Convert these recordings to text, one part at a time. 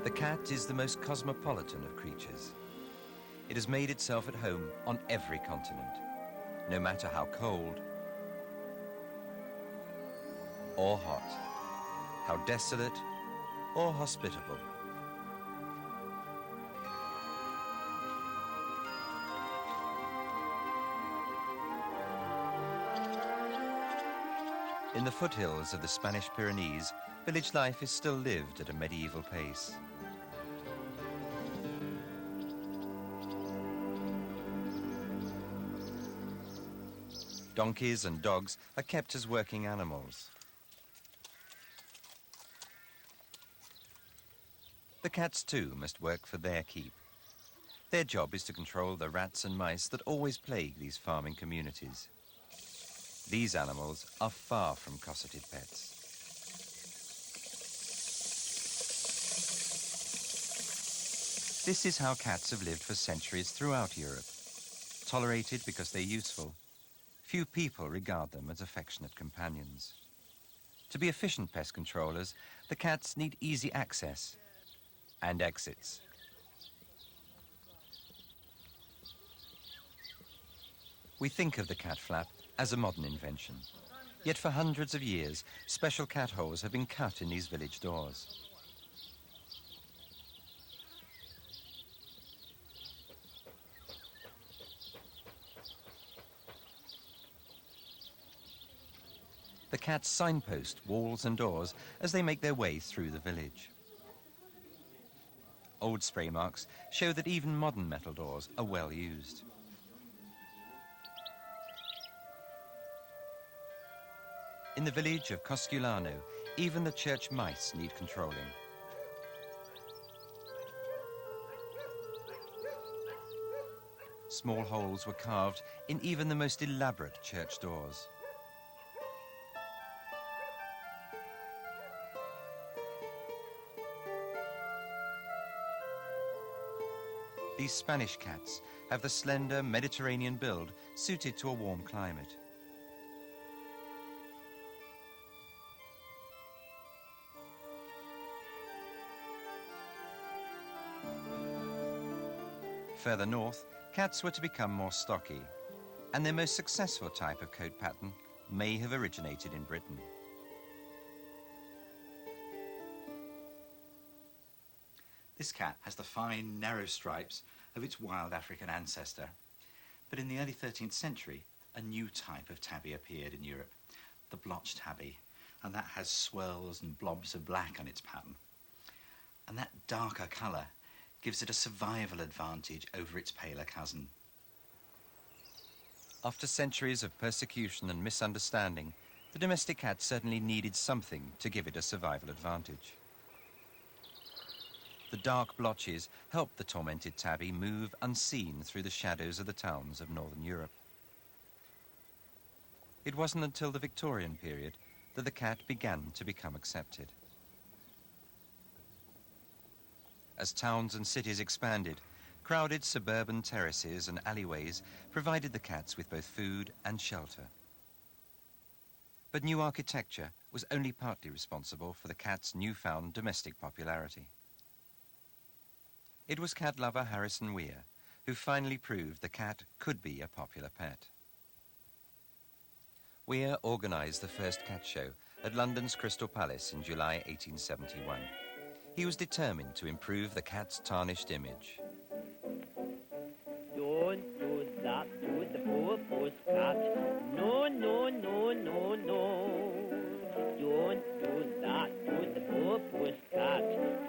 The cat is the most cosmopolitan of creatures. It has made itself at home on every continent, no matter how cold or hot, how desolate or hospitable. In the foothills of the Spanish Pyrenees, village life is still lived at a medieval pace. Donkeys and dogs are kept as working animals. The cats too must work for their keep. Their job is to control the rats and mice that always plague these farming communities. These animals are far from cosseted pets. This is how cats have lived for centuries throughout Europe. Tolerated because they're useful, few people regard them as affectionate companions. To be efficient pest controllers, the cats need easy access and exits. We think of the cat flap as a modern invention. Yet for hundreds of years, special cat holes have been cut in these village doors. The cats signpost walls and doors as they make their way through the village. Old spray marks show that even modern metal doors are well used. In the village of Cosculano, even the church mice need controlling. Small holes were carved in even the most elaborate church doors. These Spanish cats have the slender Mediterranean build suited to a warm climate. Further north, cats were to become more stocky, and their most successful type of coat pattern may have originated in Britain. This cat has the fine, narrow stripes of its wild African ancestor. But in the early 13th century, a new type of tabby appeared in Europe, the blotched tabby, and that has swirls and blobs of black on its pattern. And that darker colour gives it a survival advantage over its paler cousin. After centuries of persecution and misunderstanding, the domestic cat certainly needed something to give it a survival advantage. The dark blotches helped the tormented tabby move unseen through the shadows of the towns of northern Europe. It wasn't until the Victorian period that the cat began to become accepted. As towns and cities expanded, crowded suburban terraces and alleyways provided the cats with both food and shelter. But new architecture was only partly responsible for the cat's newfound domestic popularity. It was cat lover Harrison Weir who finally proved the cat could be a popular pet. Weir organised the first cat show at London's Crystal Palace in July 1871. He was determined to improve the cat's tarnished image. Don't do that to the poor cat. No, no, no, no, no. Don't do that to the poor cat.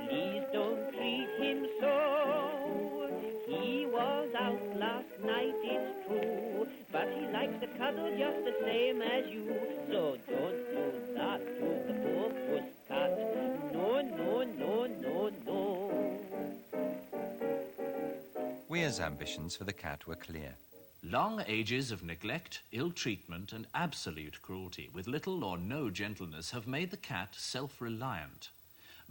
Please don't treat him so. He was out last night, it's true, but he likes to cuddle just the same as you. So don't do that to the poor cat. No, no, no, no, no. Weir's ambitions for the cat were clear. Long ages of neglect, ill treatment, and absolute cruelty, with little or no gentleness, have made the cat self-reliant.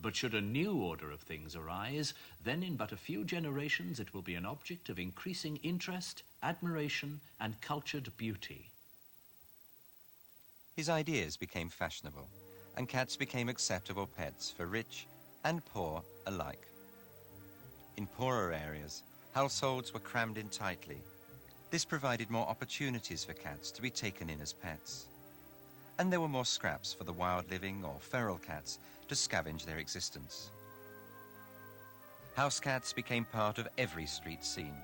But should a new order of things arise, then in but a few generations it will be an object of increasing interest, admiration, and cultured beauty. His ideas became fashionable, and cats became acceptable pets for rich and poor alike. In poorer areas, households were crammed in tightly. This provided more opportunities for cats to be taken in as pets. And there were more scraps for the wild-living or feral cats to scavenge their existence. House cats became part of every street scene.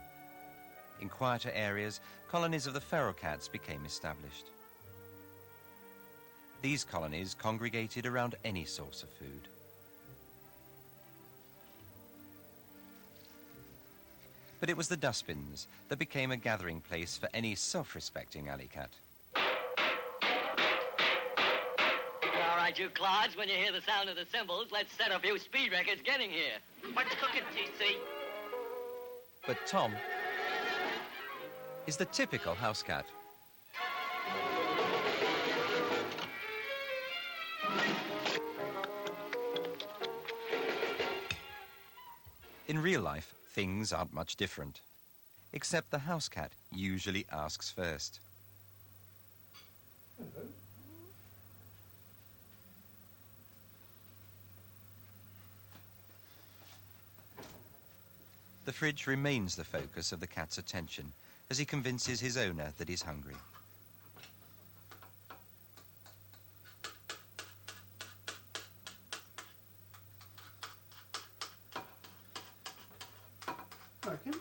In quieter areas, colonies of the feral cats became established. These colonies congregated around any source of food. But it was the dustbins that became a gathering place for any self-respecting alley cat. All right, you clods, when you hear the sound of the cymbals, let's set a few speed records getting here. What's cooking, TC? But Tom is the typical house cat. In real life, things aren't much different, except the house cat usually asks first. Hello. The fridge remains the focus of the cat's attention as he convinces his owner that he's hungry. Okay.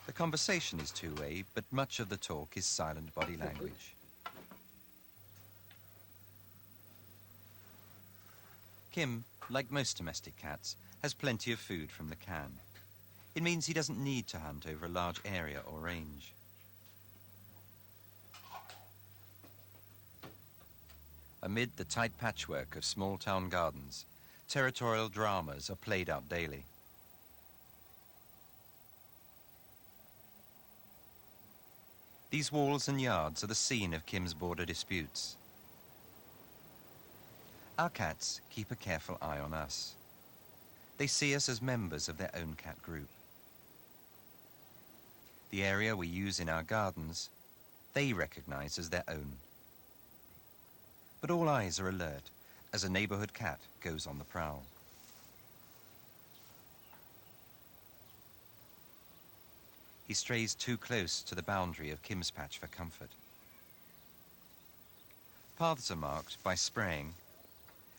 The conversation is two-way, but much of the talk is silent body language. Kim, like most domestic cats, has plenty of food from the can. It means he doesn't need to hunt over a large area or range. Amid the tight patchwork of small-town gardens, territorial dramas are played out daily. These walls and yards are the scene of Kim's border disputes. Our cats keep a careful eye on us. They see us as members of their own cat group. The area we use in our gardens, they recognize as their own. But all eyes are alert as a neighborhood cat goes on the prowl. He strays too close to the boundary of Kim's patch for comfort. Paths are marked by spraying,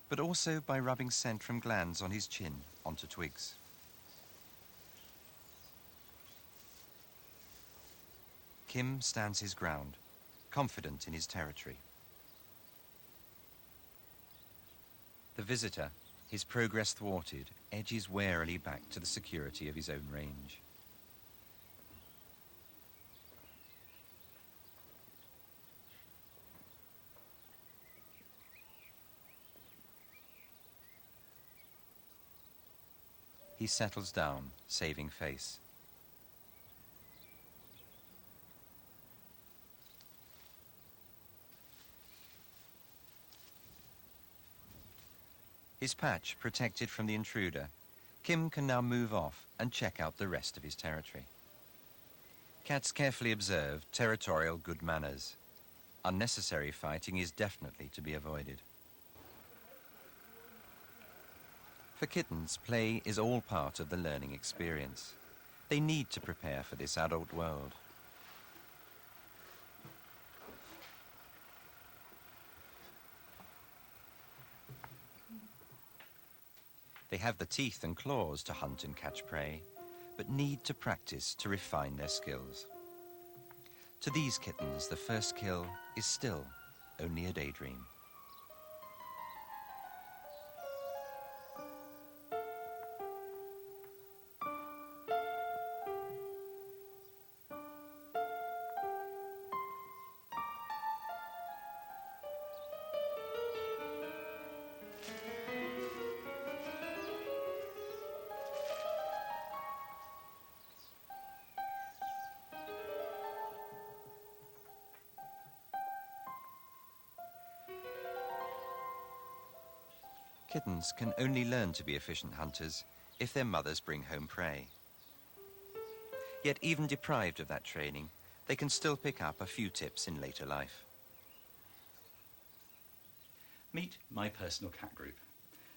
but also by rubbing scent from glands on his chin onto twigs. Kim stands his ground, confident in his territory. The visitor, his progress thwarted, edges warily back to the security of his own range. He settles down, saving face. His patch protected from the intruder, Kim can now move off and check out the rest of his territory. Cats carefully observe territorial good manners. Unnecessary fighting is definitely to be avoided. For kittens, play is all part of the learning experience. They need to prepare for this adult world. They have the teeth and claws to hunt and catch prey, but need to practice to refine their skills. To these kittens, the first kill is still only a daydream. Kittens can only learn to be efficient hunters if their mothers bring home prey. Yet even deprived of that training, they can still pick up a few tips in later life. Meet my personal cat group.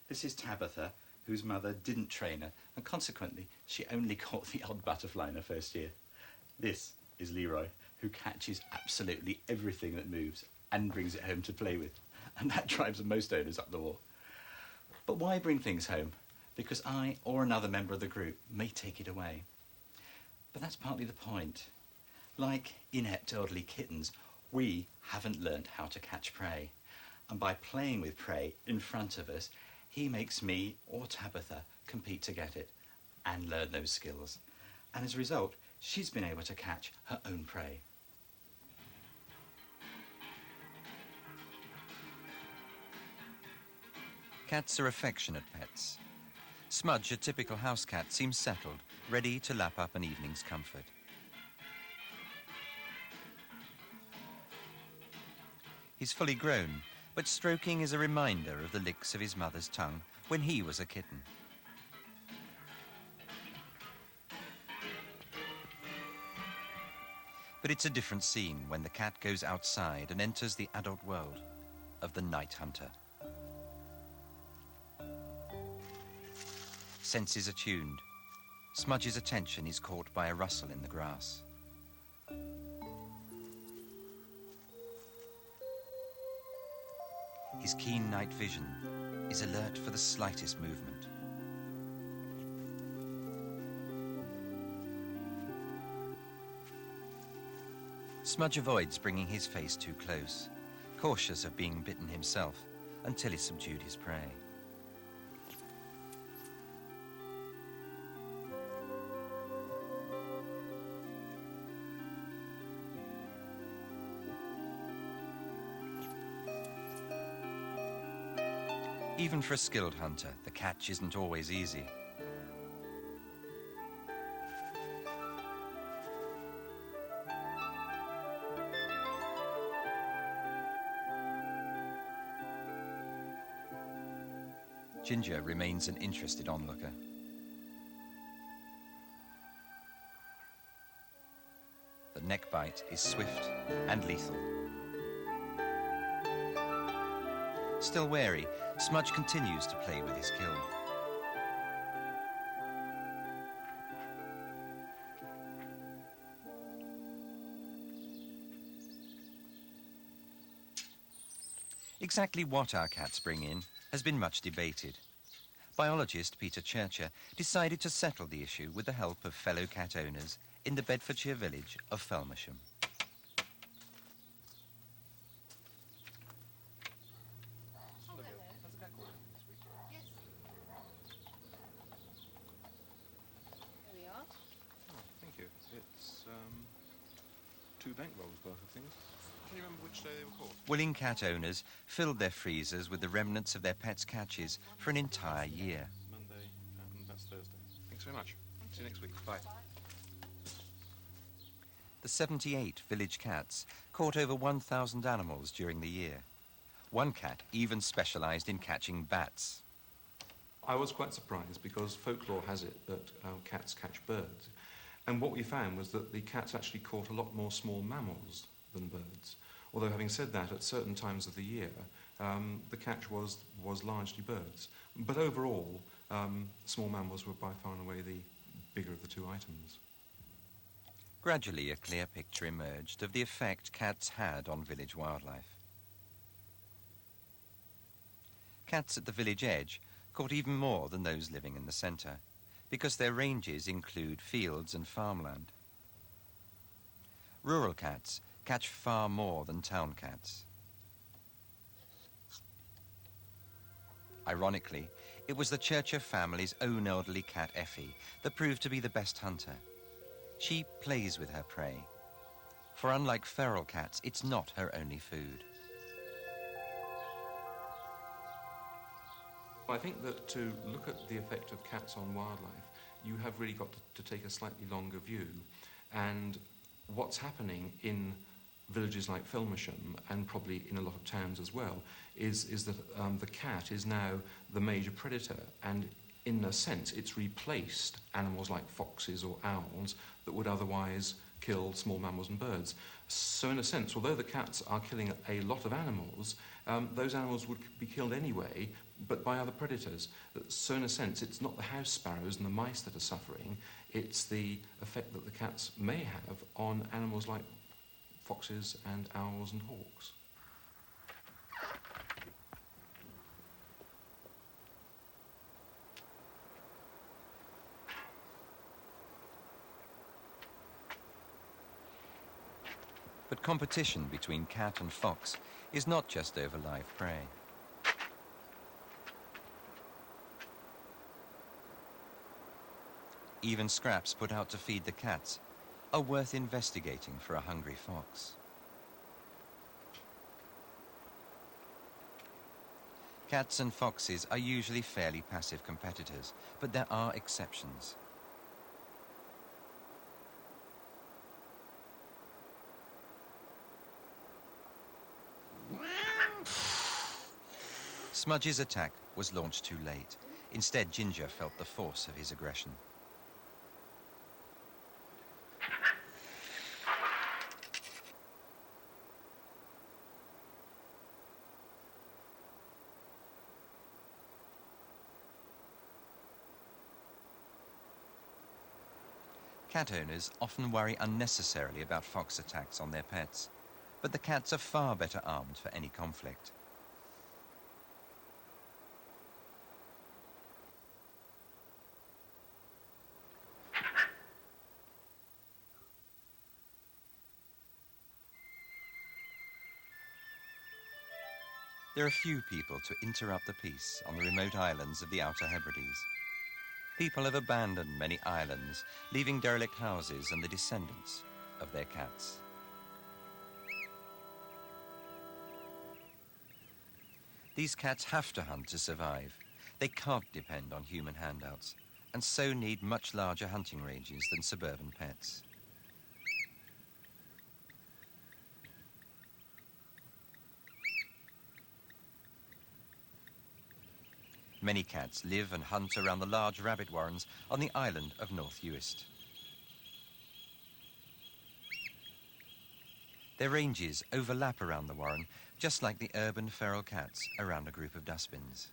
This is Tabitha, whose mother didn't train her, and consequently she only caught the odd butterfly in her first year. This is Leroy, who catches absolutely everything that moves and brings it home to play with, and that drives most owners up the wall. But why bring things home? Because I or another member of the group may take it away. But that's partly the point. Like inept elderly kittens, we haven't learned how to catch prey. And by playing with prey in front of us, he makes me or Tabitha compete to get it and learn those skills. And as a result, she's been able to catch her own prey. Cats are affectionate pets. Smudge, a typical house cat, seems settled, ready to lap up an evening's comfort. He's fully grown, but stroking is a reminder of the licks of his mother's tongue when he was a kitten. But it's a different scene when the cat goes outside and enters the adult world of the night hunter. Senses are tuned. Smudge's attention is caught by a rustle in the grass. His keen night vision is alert for the slightest movement. Smudge avoids bringing his face too close, cautious of being bitten himself, until he subdued his prey. Even for a skilled hunter, the catch isn't always easy. Ginger remains an interested onlooker. The neck bite is swift and lethal. Still wary, Smudge continues to play with his kill. Exactly what our cats bring in has been much debated. Biologist Peter Churcher decided to settle the issue with the help of fellow cat owners in the Bedfordshire village of Felmersham. Thank you. It's 2 bank rolls worth of things. Can you remember which day they were caught? Willing cat owners filled their freezers with the remnants of their pets' catches for an entire year. Monday, and that's Thursday. Thanks very much. See you next week. Bye. The 78 village cats caught over 1,000 animals during the year. One cat even specialised in catching bats. I was quite surprised because folklore has it that cats catch birds. And what we found was that the cats actually caught a lot more small mammals than birds. Although having said that, at certain times of the year, the catch was largely birds. But overall, small mammals were by far and away the bigger of the 2 items. Gradually, a clear picture emerged of the effect cats had on village wildlife. Cats at the village edge caught even more than those living in the centre, because their ranges include fields and farmland. Rural cats catch far more than town cats. Ironically, it was the Churcher family's own elderly cat Effie that proved to be the best hunter. She plays with her prey, for unlike feral cats, it's not her only food. I think that to look at the effect of cats on wildlife, you have really got to take a slightly longer view. And what's happening in villages like Felmersham, and probably in a lot of towns as well, is that the cat is now the major predator, and in a sense it's replaced animals like foxes or owls that would otherwise kill small mammals and birds. So in a sense, although the cats are killing a lot of animals, those animals would be killed anyway but by other predators. So in a sense, it's not the house sparrows and the mice that are suffering, it's the effect that the cats may have on animals like foxes and owls and hawks. But competition between cat and fox is not just over live prey. Even scraps put out to feed the cats are worth investigating for a hungry fox. Cats and foxes are usually fairly passive competitors, but there are exceptions. Smudge's attack was launched too late. Instead, Ginger felt the force of his aggression. Cat owners often worry unnecessarily about fox attacks on their pets, but the cats are far better armed for any conflict. There are few people to interrupt the peace on the remote islands of the Outer Hebrides. People have abandoned many islands, leaving derelict houses and the descendants of their cats. These cats have to hunt to survive. They can't depend on human handouts, and so need much larger hunting ranges than suburban pets. Many cats live and hunt around the large rabbit warrens on the island of North Uist. Their ranges overlap around the warren, just like the urban feral cats around a group of dustbins.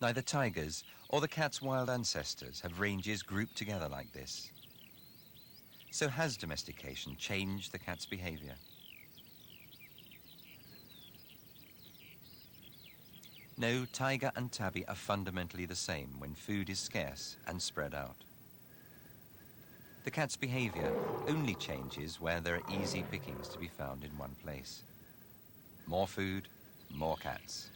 Neither tigers or the cat's wild ancestors have ranges grouped together like this. So has domestication changed the cat's behavior? No, tiger and tabby are fundamentally the same when food is scarce and spread out. The cat's behavior only changes where there are easy pickings to be found in one place. More food, more cats.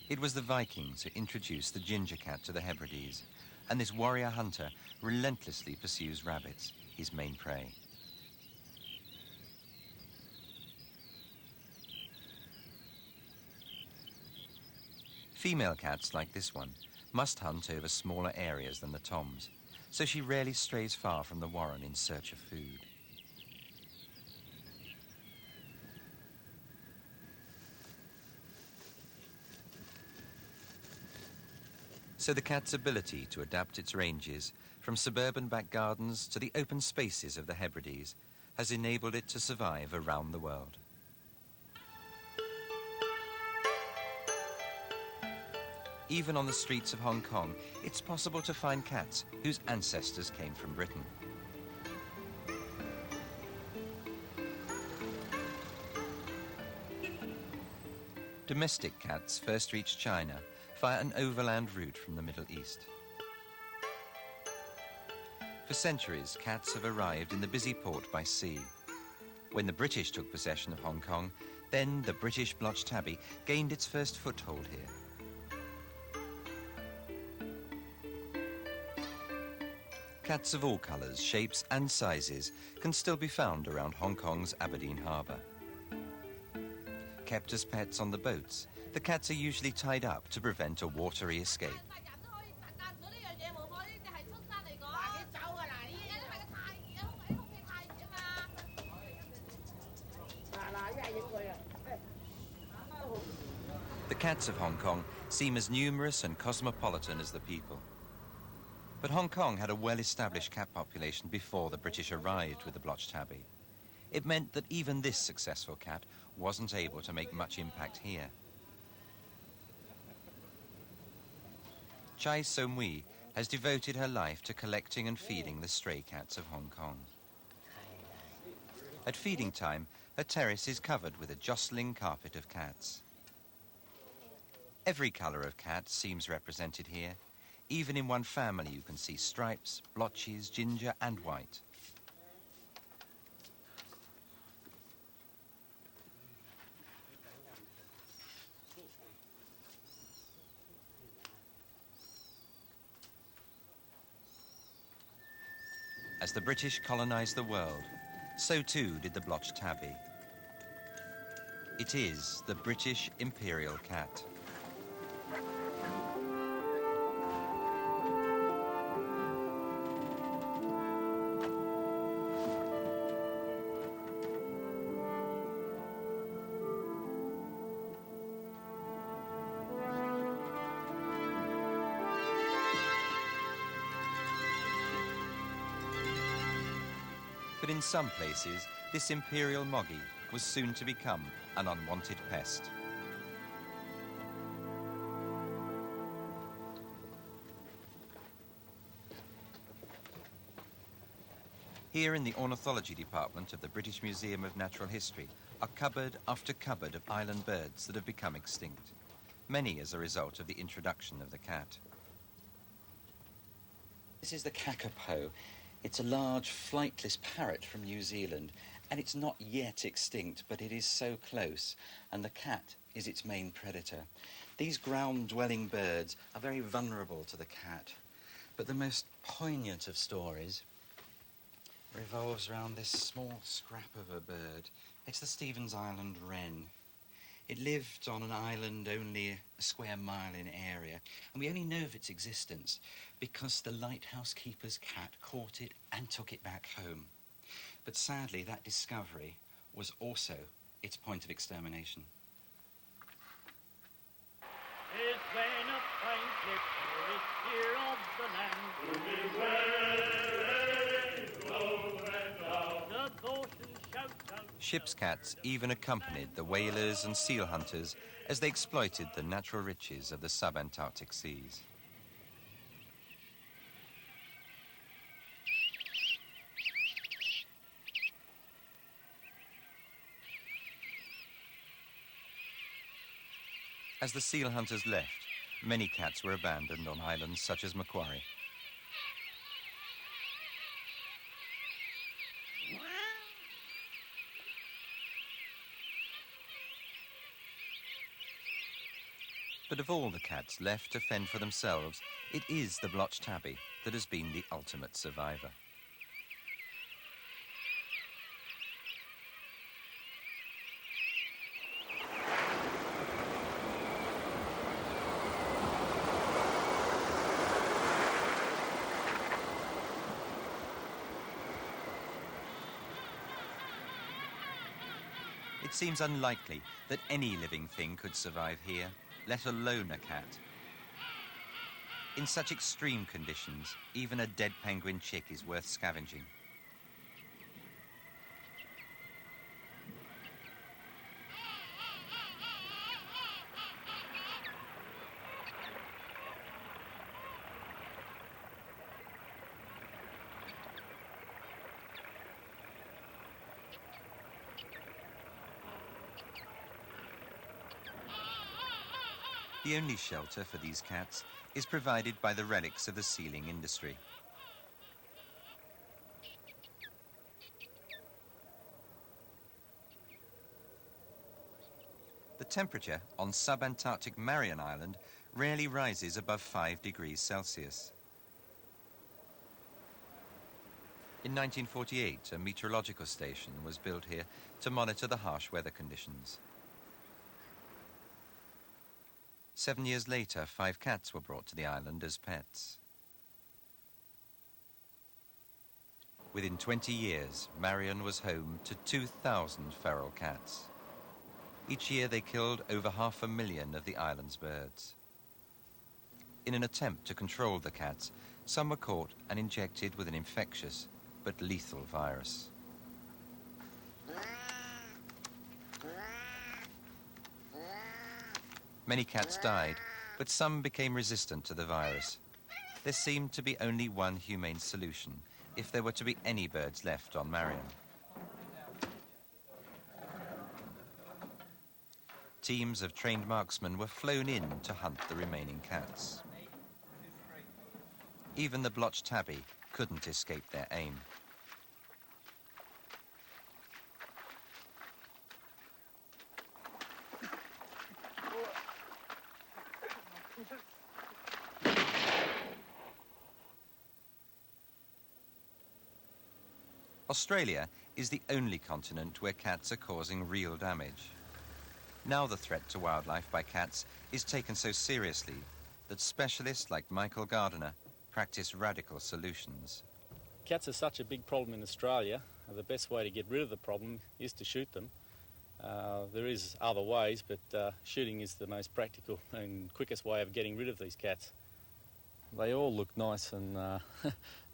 It was the Vikings who introduced the ginger cat to the Hebrides, and this warrior hunter relentlessly pursues rabbits, his main prey. Female cats like this one must hunt over smaller areas than the toms, so she rarely strays far from the warren in search of food. So the cat's ability to adapt its ranges from suburban back gardens to the open spaces of the Hebrides has enabled it to survive around the world. Even on the streets of Hong Kong, it's possible to find cats whose ancestors came from Britain. Domestic cats first reached China via an overland route from the Middle East. For centuries, cats have arrived in the busy port by sea. When the British took possession of Hong Kong, then the British blotched tabby gained its first foothold here. Cats of all colours, shapes and sizes can still be found around Hong Kong's Aberdeen Harbour. Kept as pets on the boats, the cats are usually tied up to prevent a watery escape. The cats of Hong Kong seem as numerous and cosmopolitan as the people. But Hong Kong had a well-established cat population before the British arrived with the blotched tabby. It meant that even this successful cat wasn't able to make much impact here. Chai Som-wee has devoted her life to collecting and feeding the stray cats of Hong Kong. At feeding time, her terrace is covered with a jostling carpet of cats. Every colour of cat seems represented here. Even in one family you can see stripes, blotches, ginger and white. As the British colonised the world, so too did the blotched tabby. It is the British imperial cat. But in some places, this imperial moggy was soon to become an unwanted pest. Here in the ornithology department of the British Museum of Natural History are cupboard after cupboard of island birds that have become extinct, many as a result of the introduction of the cat. This is the kakapo. It's a large flightless parrot from New Zealand, and it's not yet extinct, but it is so close, and the cat is its main predator. These ground-dwelling birds are very vulnerable to the cat, but the most poignant of stories revolves around this small scrap of a bird. It's the Stevens Island wren. It lived on an island only a square mile in area, and we only know of its existence because the lighthouse keeper's cat caught it and took it back home. But sadly, that discovery was also its point of extermination. Is when a fine cliff tourist here of the land. The bosun shouts out. Ship's cats even accompanied the whalers and seal hunters as they exploited the natural riches of the subantarctic seas. As the seal hunters left, many cats were abandoned on islands such as Macquarie. But of all the cats left to fend for themselves, it is the blotched tabby that has been the ultimate survivor. It seems unlikely that any living thing could survive here, let alone a cat. In such extreme conditions, even a dead penguin chick is worth scavenging. The only shelter for these cats is provided by the relics of the sealing industry. The temperature on subantarctic Marion Island rarely rises above 5 degrees Celsius. In 1948, a meteorological station was built here to monitor the harsh weather conditions. 7 years later, 5 cats were brought to the island as pets. Within 20 years, Marion was home to 2,000 feral cats. Each year they killed over 500,000 of the island's birds. In an attempt to control the cats, some were caught and injected with an infectious but lethal virus. Many cats died, but some became resistant to the virus. There seemed to be only one humane solution if there were to be any birds left on Marion. Teams of trained marksmen were flown in to hunt the remaining cats. Even the blotched tabby couldn't escape their aim. Australia is the only continent where cats are causing real damage. Now the threat to wildlife by cats is taken so seriously that specialists like Michael Gardiner practice radical solutions. Cats are such a big problem in Australia. The best way to get rid of the problem is to shoot them. There is other ways, but shooting is the most practical and quickest way of getting rid of these cats. They all look nice and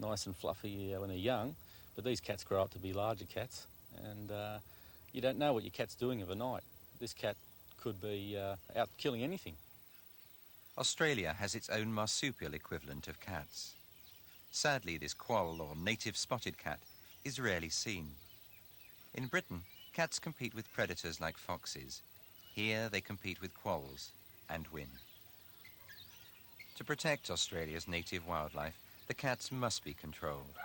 nice and fluffy when they're young, but these cats grow up to be larger cats, and you don't know what your cat's doing overnight. This cat could be out killing anything. Australia has its own marsupial equivalent of cats. Sadly, this quoll, or native spotted cat, is rarely seen. In Britain, cats compete with predators like foxes. Here they compete with quolls and win. To protect Australia's native wildlife, the cats must be controlled.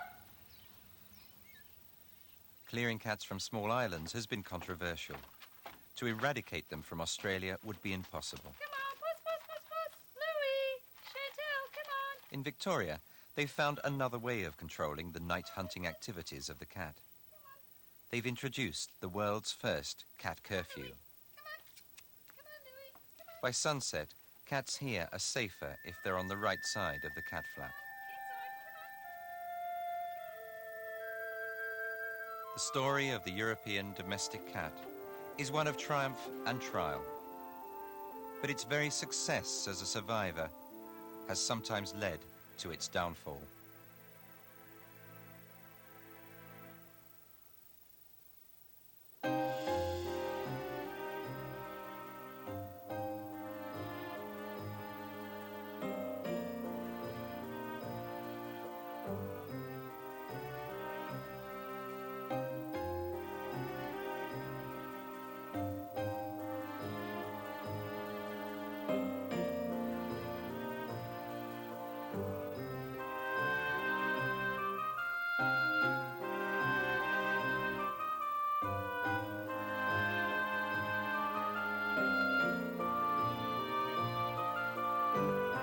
Clearing cats from small islands has been controversial. To eradicate them from Australia would be impossible. Come on, puss, puss, puss, puss. Louie, Chantel, come on. In Victoria, they've found another way of controlling the night hunting activities of the cat. They've introduced the world's first cat curfew. Come on. Come on, Louie. Come on. By sunset, cats here are safer if they're on the right side of the cat flap. The story of the European domestic cat is one of triumph and trial. But its very success as a survivor has sometimes led to its downfall.